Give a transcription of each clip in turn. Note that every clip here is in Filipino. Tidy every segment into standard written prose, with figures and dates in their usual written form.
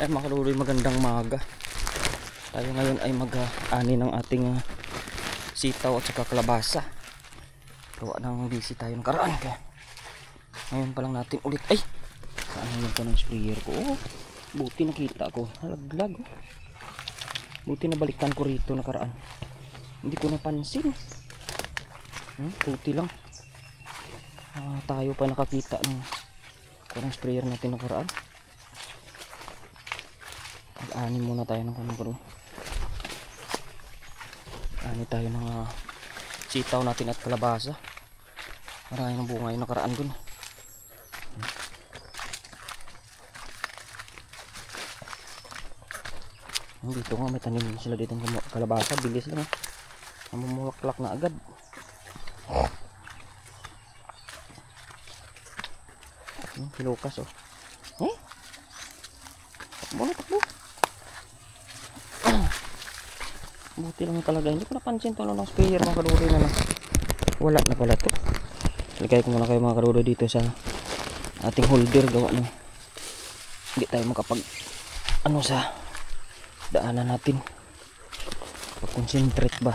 Ay mga kaluloy, magandang maga. Tayo ngayon ay mag-ani ng ating sitaw at saka kalabasa. Gawa ng busy tayo ng karaan, kaya ngayon pa lang natin ulit. Ay! Saan naman pa ng sprayer ko? Oh, buti nakita ko. Halaglag. Oh. Buti nabalikan ko rito nakaraan. Hindi ko napansin. Buti lang. Tayo pa nakakita ng sprayer natin nakaraan. Mag-ani muna tayo ng kanong. Ani tayo ng sitaw natin at kalabasa. Marami ng bunga yung nakaraan dun. Dito nga may tanim sila dito ng kalabasa. Bilis lang. Mamumulaklak na agad. Si Lucas, oh. Takbo na, takbo. Buti lang talaga. Hindi ko napansin ito ng sprayer mga kaduloy na lang. Wala na pala ito. Lagay ko muna kayo mga kaduloy dito sa ating holder. Gawa na hindi tayo makapag sa daanan natin. Pag-concentrate ba.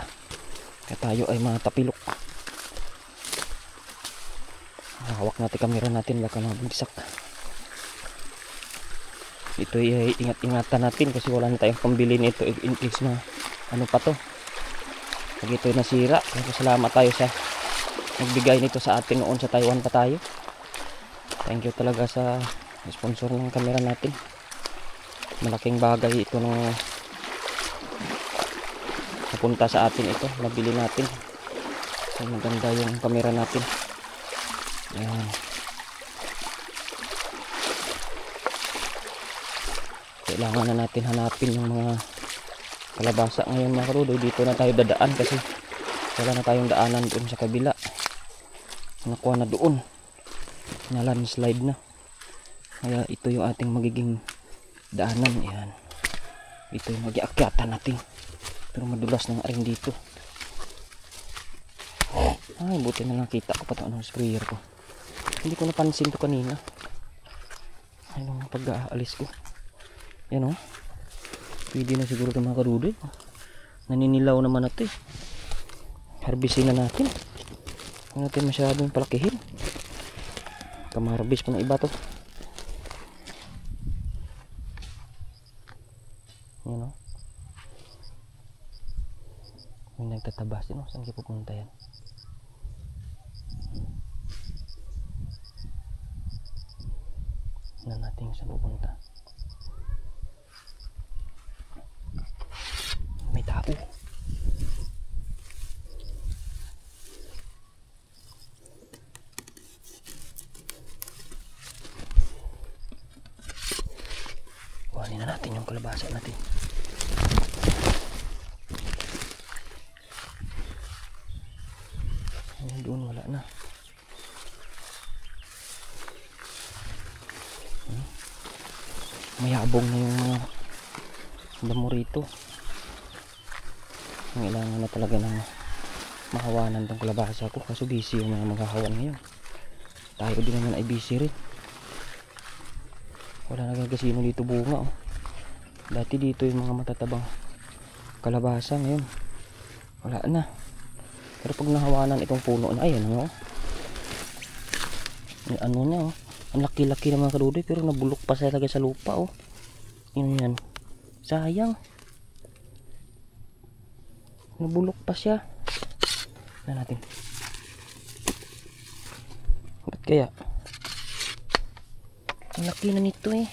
Kaya tayo ay matapilok. Hawak natin kamera natin. Baka mabagsak. Ito ay ingat-ingatan natin kasi wala na tayong pambili nito in case na ano pa to. Pag ito nasira, salamat tayo sa nagbigay nito sa atin noon sa Taiwan pa tayo. Thank you talaga sa sponsor ng camera natin. Malaking bagay ito nung napunta sa atin ito. Nabili natin. So, maganda yung camera natin. Ayan. Kailangan na natin hanapin yung mga kalabasa ngayon mga karudoy. Dito na tayo dadaan kasi wala na tayong daanan doon sa kabila. Nakuha na doon na landslide na, kaya ito yung ating magiging daanan. Yan, ito yung mag-iakyatan natin, pero madulas ng aring dito. Ay, buti na lang kita ko pa ito sprayer ko. Hindi ko napansin to kanina. Ayun ang pag-aalis ko. Yan, oh. Pwede na siguro ito mga karudoy. Naninilaw naman na ito, eh. Harbisin na natin. Huwag natin masyadong palakihin. Kamaharbis pa ng iba to. Yan, oh. May nagtatabas din, oh. Saan kayo pupunta yan? Na natin saan pupunta. May tao. Kuhanin na natin yung kalabasa natin. Ayan, doon wala na. Mayabong na yung damo rito. Kailangan na talaga ng mahawanan tong kalabasa ko, kaso busy yung mga maghahawan ngayon. Tayo din naman ay busy rin. Wala na gagasino dito bunga, oh. Dati dito yung mga matatabang kalabasa, ngayon wala na. Pero pag nahawanan itong puno na, ayan, oh. Yung ano niya, oh. Ang laki-laki ng mga kadudoy, pero nabulok pa talaga sa lupa, oh. Yan. Sayang. Nabulok pa siya. Na natin. Ba't kaya? Ang laki na nito, eh.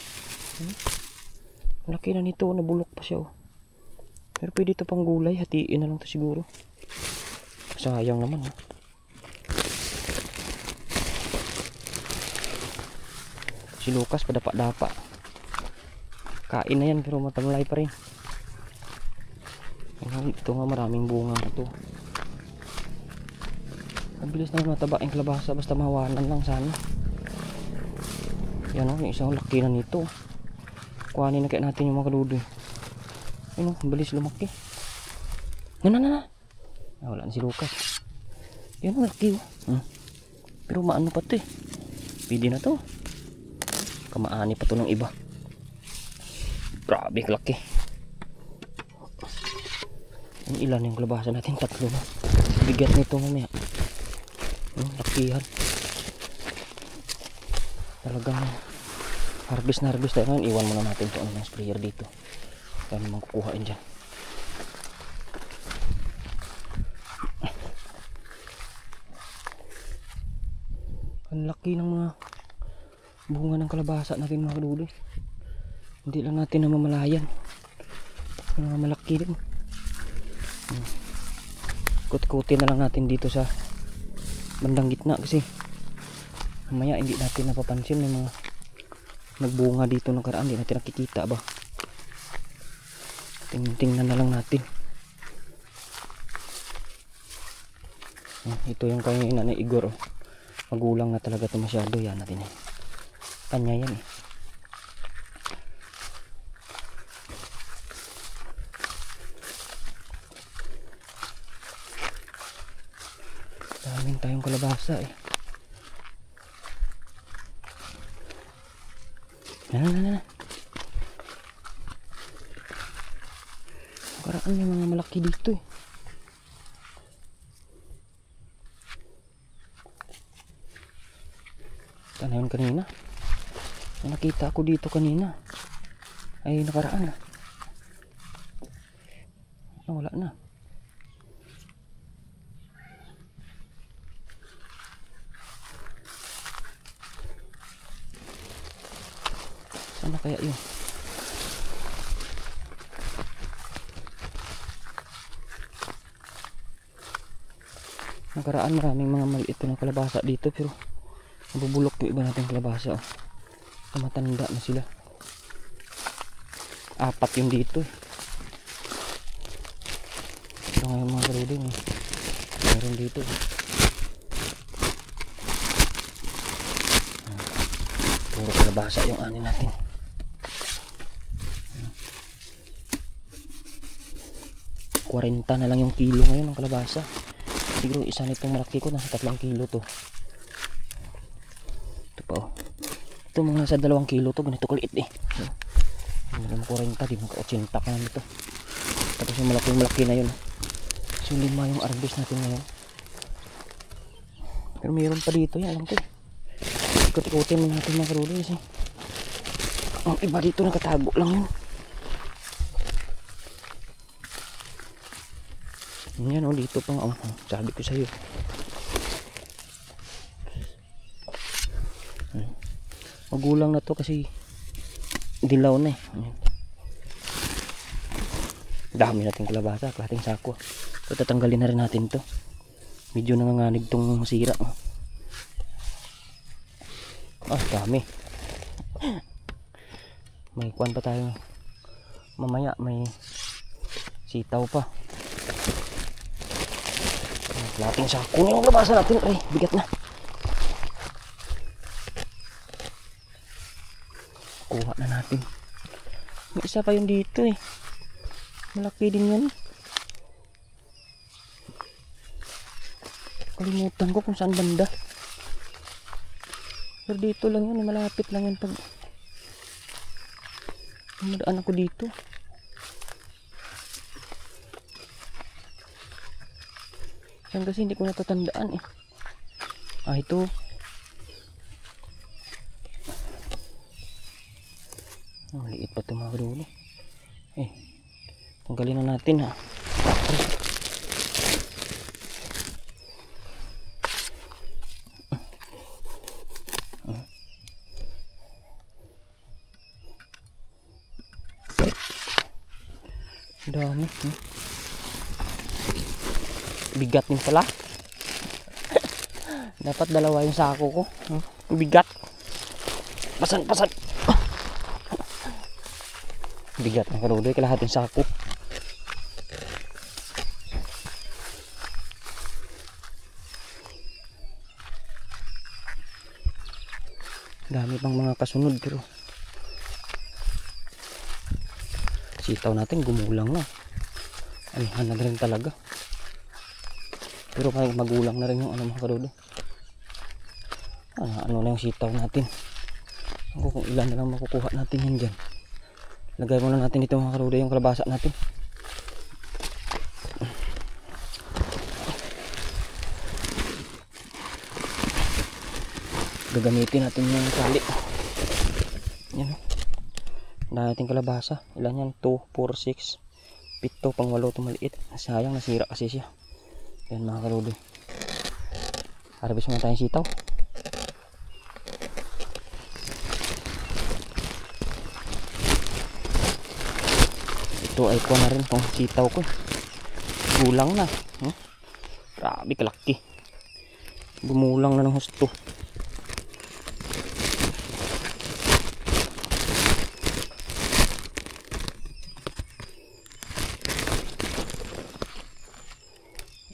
Ang laki na nito. Nabulok pa siya, oh. Pero pwede ito pang gulay. Hatiin na lang ito siguro. Sayang naman, oh. Si Lucas padapa-dapa. Kain na yan pero matamlay pa rin. Ito nga maraming bunga ito. Ang bilis na mataba yung kalabasa basta mahawanan lang sana. Yan, oh, yung isang laki na nito. Kuhanin na kaya natin yung mga kaludoy. Ayun, ang bilis lumaki. Na. Wala na si Lucas. Yan, ang laki, oh. Pero maano pa ito, eh. Pwede na to. Kamaani pa to ng iba. Grabe kalaki. Ang ilan yung kalabasa natin? 3 na. Bigat nito mamaya. Lakihan. Talagang harvest na harvest tayo ngayon. Iwan muna natin ito ng sprayer dito. Kaya naman kukuhain dyan. Ang laki ng mga bunga ng kalabasa natin mga kaduloy. Hindi lang natin namamalayan. Mga malaki din. Kuti-kuti na lang natin dito sa bandang gitna kasi mamaya hindi natin napapansin may mga nagbunga dito ng karaan. Hindi natin nakikita ba. Tingnan na lang natin. Ito yung kay Nanay Igor. Magulang na talaga ito masyado. Yan natin eh. Kanya yan eh. Daming tayong kalabasa eh. Na. Karaan may mga malaki dito eh. Sana yun kanina. Nakita ako dito kanina. Ay nakaraan na. Wala na. Sana kaya yun? Nakaraan maraming mga maliit na kalabasa dito pero nabubulok yung iba natin kalabasa. Matanda na sila. 4 yung dito eh. Ito ngayon mga karuding eh. Meron dito eh. Puro kalabasa yung ani natin. $40 na lang yung kilo ngayon ng kalabasa. Siguro isa nitong malaki ko nasa 3 kilo to. Ito pa oh. Ito mga nasa 2 kilo to. Ganito kulit eh. Hindi naman 40. Di mga 80 ka na nito. Tapos yung malaki na yun. So 5 yung harvest natin ngayon. Pero mayroon pa dito yan. Alam ko eh. Ikot-ikotin mo natin mga karuli kasi ang iba dito nakatago lang yun. Yan o, dito pang sabi ko sa'yo. Magulang na to kasi dilaw na eh. Dami natin kalabasa, klating sako. So tatanggalin na rin natin to. Medyo nanganganig tong sira. Dami. May kuwan pa tayo. Mamaya may sitaw pa. Klating sako na yung kalabasa natin. Ay, bigat na. Kuha na natin. May isa pa yun dito eh. Malaki din yan. Kalimutan ko kung saan banda. Pero dito lang yun. Malapit lang yun pag madaan ako dito. Yan kasi hindi ko natatandaan eh. Ito. Maliit pa ito mga kadulo. Tanggalin na natin ha. Dami. Bigat din pala. Dapat 2 yung sako ko. Bigat. Pasan. Bigat ng karudoy. Kalahating sako. Dami pang mga kasunod pero sitaw natin gumulang na. Anihan na rin talaga. Pero magulang na rin yung mga karudo. Ano na yung sitaw natin. Kung ilan na lang makukuha natin yan dyan. Lagay muna natin dito mga karuday yung kalabasa natin. Gagamitin natin yung tali. Yan o. Natin kalabasa. Ilan yan? 2, 4, 6, 7, pang 8 ito maliit. Sayang, nasira kasi siya. Yan mga karuday. Harvest muna tayong sitaw. Ito ay ko na rin itong sitaw ko. Gulang na. Grabe kalaki. Bumulang na ng husto.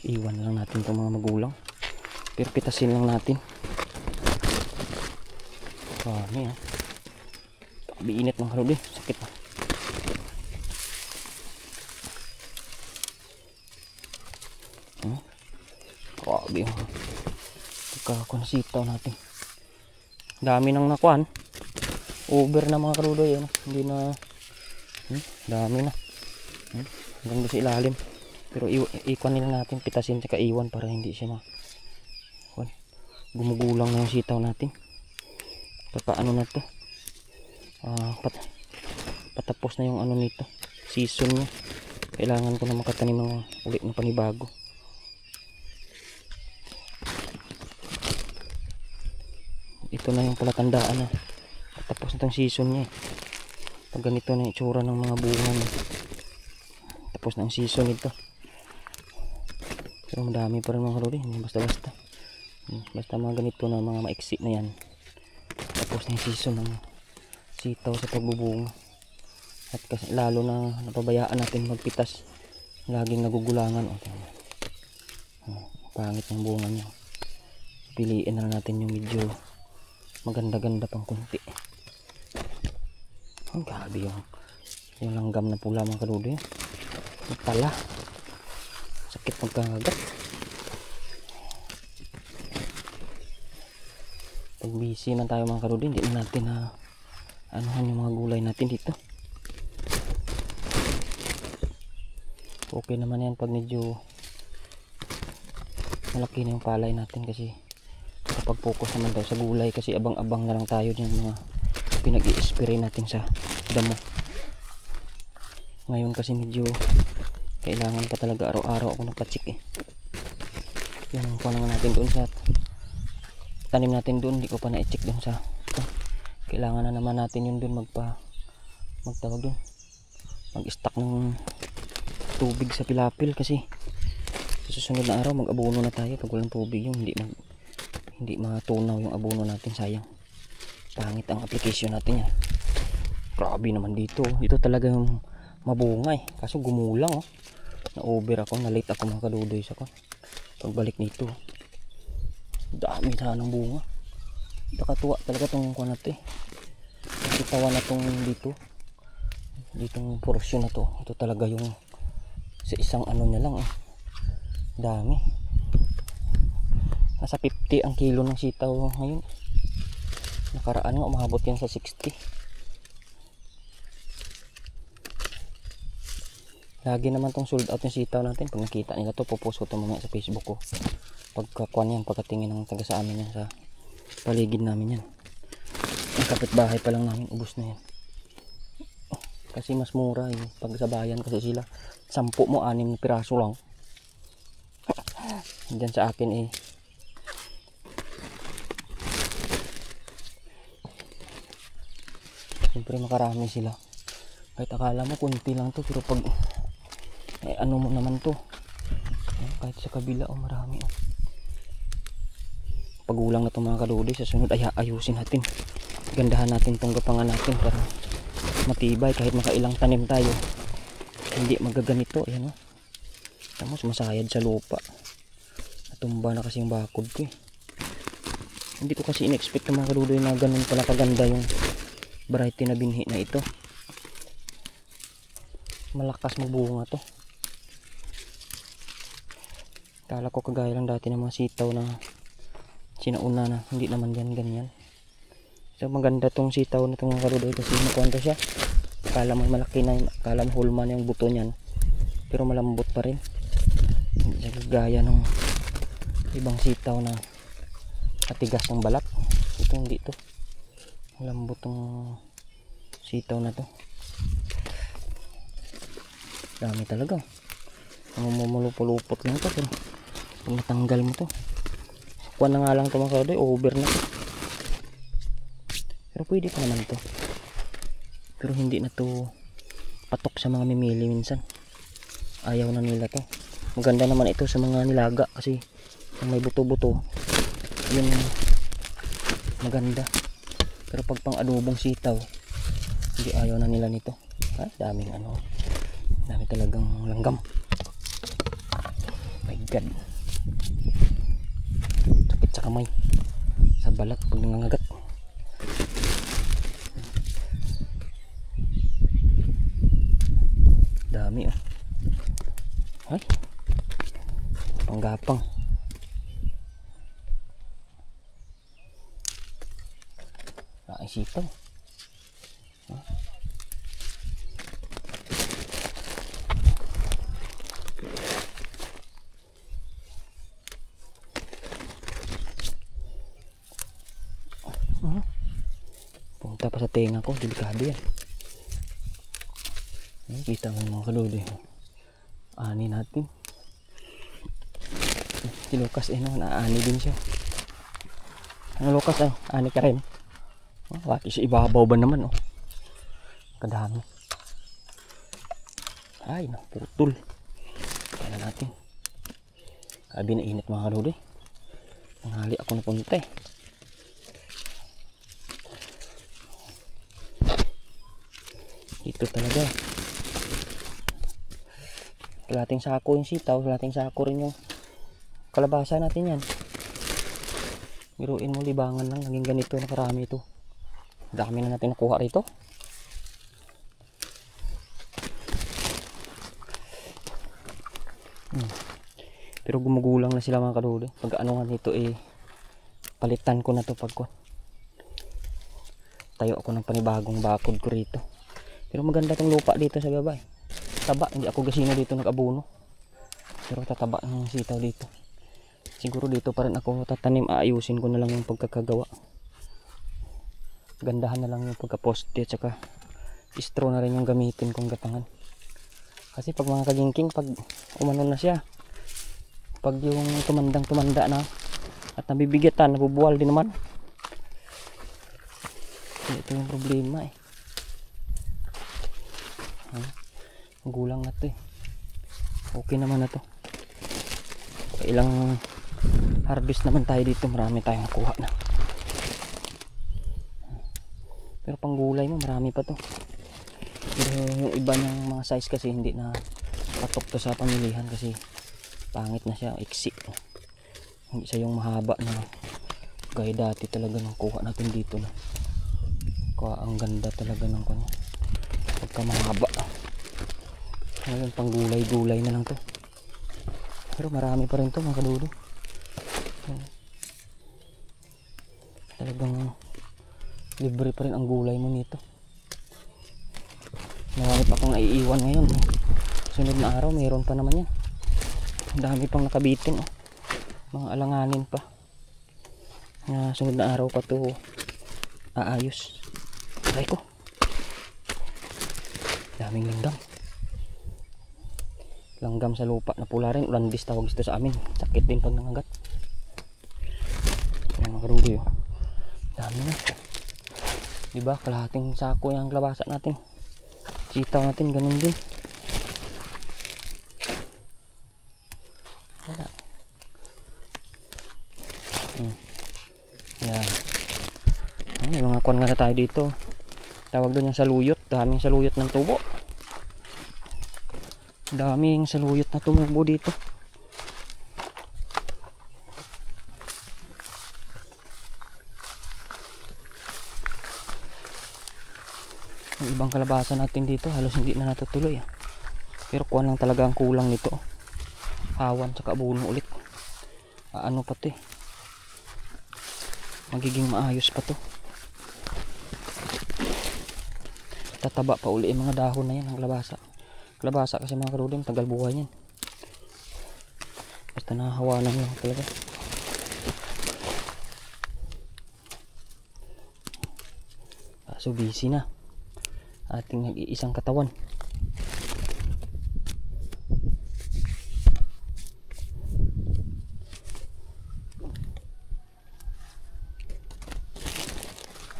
Iwan lang natin itong mga magulang. Pero pitasin lang natin. Ano yan? Biinit mga karuday. Sakit na. Grabe yung pagkakonsitaw natin. Dami nang nakuhan. Over na mga karuday. Hindi na. Dami na. Hanggang doon sa ilalim. Pero ikuan nila natin, pitasin tsaka iwan para hindi siya gumugulang na yung sitaw natin. Paano na to? Patapos na yung ano nito, season niya. Kailangan ko na makatanim ng ulit ng panibago. Ito na yung palatandaan na patapos na itong season niya. Pag ganito na yung itsura ng mga bunga niya, tapos na ang season nito. Pero madami pa rin mga karuday, hindi basta-basta. Basta mga ganito na mga maiksi na yan. Tapos na yung season ng sitaw sa pagbubunga. At kasi lalo na napabayaan natin magpitas, laging nagugulangan. Pangit ng bunga niya. Piliin na natin yung medyo maganda-ganda pang kunti. Ang gabi yung langgam na pula mga karuday. Pala. Sakit magkakagat. Pag busy man tayo mga karuday, hindi na natin anuhan yung mga gulay natin dito. Okay naman yan pag medyo malaki na yung palay natin, kasi kapag focus naman tayo sa gulay, kasi abang-abang na lang tayo dyan mga pinag-i-spray natin sa damo. Ngayon kasi medyo kailangan pa talaga araw-araw ako nagpa-check yung panang natin doon sa tanim natin doon, hindi ko pa na-check doon sa kailangan na naman natin yun doon magtawag doon, mag-stock ng tubig sa pilapil, kasi sa susunod na araw mag-abono na tayo. Pag walang tubig yung hindi matunaw yung abono natin, sayang, pangit ang application natin yan. Grabe naman dito talaga yung mabunga kaso gumulang na over ako, na late ako mga kaludoy sa pagbalik nito. Dami na ng bunga. Nakatuwa talaga tong kuha natin. Nakitawa na tong ditong portion na to. Ito talaga yung sa isang ano niya lang dami. Nasa 50 ang kilo ng sitaw ngayon. Nakaraan nga umabot yan sa 60. Lagi naman tong sold out yung sitaw natin. Pag nakita nila to, popost ko to mamaya sa Facebook ko. Pagkakuan yan, pagkatingin ng taga sa amin yan, sa paligid namin yan. Ang kapitbahay pa lang namin, ubos na yan. Kasi mas mura pag sa bayan, kasi sila 10 mo 6 piraso lang. Diyan sa akin siyempre makarami sila. Kahit akala mo kunti lang to, pero pag ano mo naman to, kahit sa kabila marami pagulang na itong mga kaludoy. Sa sunod ay ayusin natin, gandahan natin itong gapangan natin para matibay. Kahit makailang tanim tayo, hindi magaganito. Ayan tapos masayad sa lupa, natumba na kasi yung bakod ko Hindi ko kasi in-expect ng mga kaludoy na ganun pala kaganda yung variety na binhi na ito. Malakas magbunga to. Kala ko kagaya lang dati ng mga sitaw na sinauna na, hindi naman yan ganyan. So maganda tong sitaw na itong mga kaludoy kasi makuwento siya. Akala mo malaki na, akala mo hulma na yung buto niyan, pero malambot pa rin. Hindi siya gaya ng ibang sitaw na matigas ng balat. Ito hindi to, malambot ng sitaw na to. Dami talaga. Mamumulupulupot lang to, pero pag natanggal mo to, kuha na nga lang ito mga kadoy, over na to. Pero pwede pa naman to, pero hindi na to patok sa mga mimili minsan. Ayaw na nila to. Maganda naman ito sa mga nilaga kasi yung may buto-buto yun maganda. Pero pag pang adobong sitaw, hindi, ayaw na nila nito. Daming ano, dami talagang langgam. My God, sakit sa kamay, sa balat pag nangangagat. Dami oh. Ay, panggapang. Ay, sitaw. Punta pa sa tenga ko, delikado yan. Kita mo mga kalodi, ani natin. Si Lucas no, naani din siya. Ano Lucas ani ka rin? Wati sa ibabaw ba naman oh. Kadami. Ay naputol. Kaya natin. Sabi na init mga kalodi. Nanghali ako na punta eh. Ito talaga. Kalating sako yung sitaw, kalating sako rin yung kalabasa natin yan. Biruin mo, libangan lang, naging ganito na karami ito. Dami na natin nakuha rito. Pero gumugulang na sila mga kaduli. Pag ano nga nito palitan ko na to pag tayo ako ng panibagong bakod ko rito. Pero maganda tong lupa dito sa baba taba, hindi ako gasino dito nag-abono. Pero tataba ng sitaw dito. Siguro dito pa rin ako tatanim, aayusin ko na lang yung pagkakagawa. Gandahan na lang yung pagkaposte at saka straw na rin yung gamitin kong gatangan. Kasi pag mga kagingking, pag umano na siya, pag yung tumanda na at nabibigatan, nabubuwal din naman. Ito yung problema gulang na to okay naman na to. Ilang harvest naman tayo dito, marami tayong nakuha na. Pero pang gulay mo marami pa to. Pero yung iba ng mga size kasi hindi na patok to sa pamilihan kasi pangit na siya, iksi. Hindi siya yung mahaba na gaya dati talaga nang kuha natin dito na. Ang ganda talaga ng kanya pagka mahaba. Ngayon pang gulay na lang to. Pero marami pa rin to mga kadudo. Talagang libre pa rin ang gulay mo nito. Marami pa akong naiiwan ngayon sunod na araw mayroon pa naman yan. Ang dami pang nakabitin mga alanganin pa na sunod na araw pa to aayos. Try ko, daming langgam sa lupa na pula rin. Ulandis tawag ito sa amin, sakit din pag nangagat. Ayan mga karugi dami na, diba? Kalahating sako yung kalabasa natin, sitaw natin ganun din. Yan. May mga kuwan nga na tayo dito, tawag doon yung saluyot. Daming saluyot ng tubo, daming saluyot na tumubo dito. Yung ibang kalabasa natin dito halos hindi na natutuloy pero kuwan lang talaga ang kulang nito, awan tsaka abono ulit. Ano pa to magiging maayos pa to. tataba pa uli yung mga dahon na yan ng kalabasa. Kalabasa kasi mga kalodi, tagal buhay yan. Basta nahahawanan lang talaga. So busy na ating nag-iisang katawan.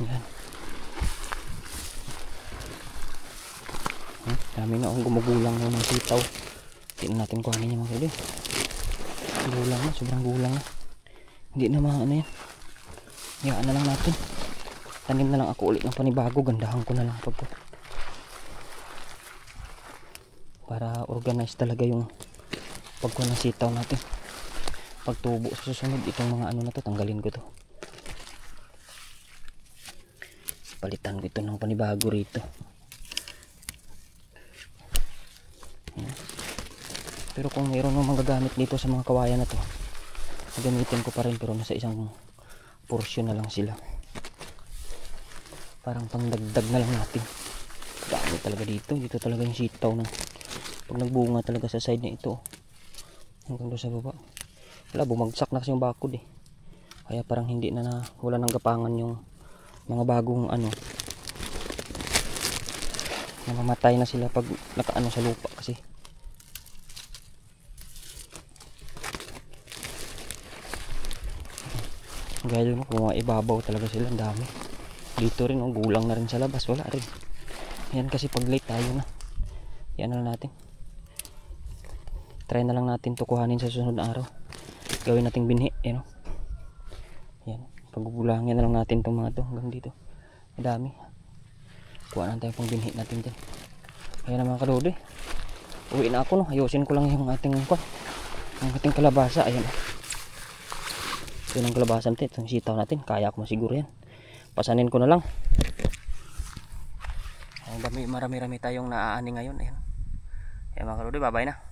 Yan. Dami na akong gumugulang ng mga sitaw. Tingnan natin kuhanin yung mga kalodi. Gulang na, sobrang gulang na. Hindi na mga ano yan. Hayaan na lang natin. Tanim na lang ako ulit ng panibago. Gandahan ko na lang pag para organize talaga yung pagkuha ng sitaw natin. Pagtubo sa susunod, itong mga ano na to, tanggalin ko to. Palitan ko ito ng panibago rito. Ayan. Pero kung mayroon ng magagamit dito sa mga kawayan na to, gamitin ko pa rin, pero nasa isang portion na lang sila. Parang pangdagdag na lang natin. Dami talaga dito. Dito talaga yung sitaw na pag nagbunga talaga sa side na ito. Hanggang doon sa baba. Wala, bumagsak na kasi yung bakod eh. Kaya parang hindi na, wala nang gapangan yung mga bagong ano. Namamatay na sila pag nakaano sa lupa kasi. Gaya mo, kung mga ibabaw talaga sila, ang dami. Dito rin, oh, gulang na rin sa labas, wala rin. Yan kasi pag late tayo na. Yan na natin. Try na lang natin to kuhanin sa susunod na araw. Gawin nating binhi, you know? Yan, pagugulangin na lang natin itong mga to hanggang dito. Madami. Kuha na tayo pang binhi natin dyan. Ayan na mga kalodi. Uwi na ako, no? Ayusin ko lang yung ating kalabasa. Ayan. Ito yung kalabasa natin. Itong sitaw natin. Kaya ko masiguro yan. Pasanin ko na lang. Marami-rami tayong naaani ngayon. Ayan. Ayan mga kalodi, bye-bye na.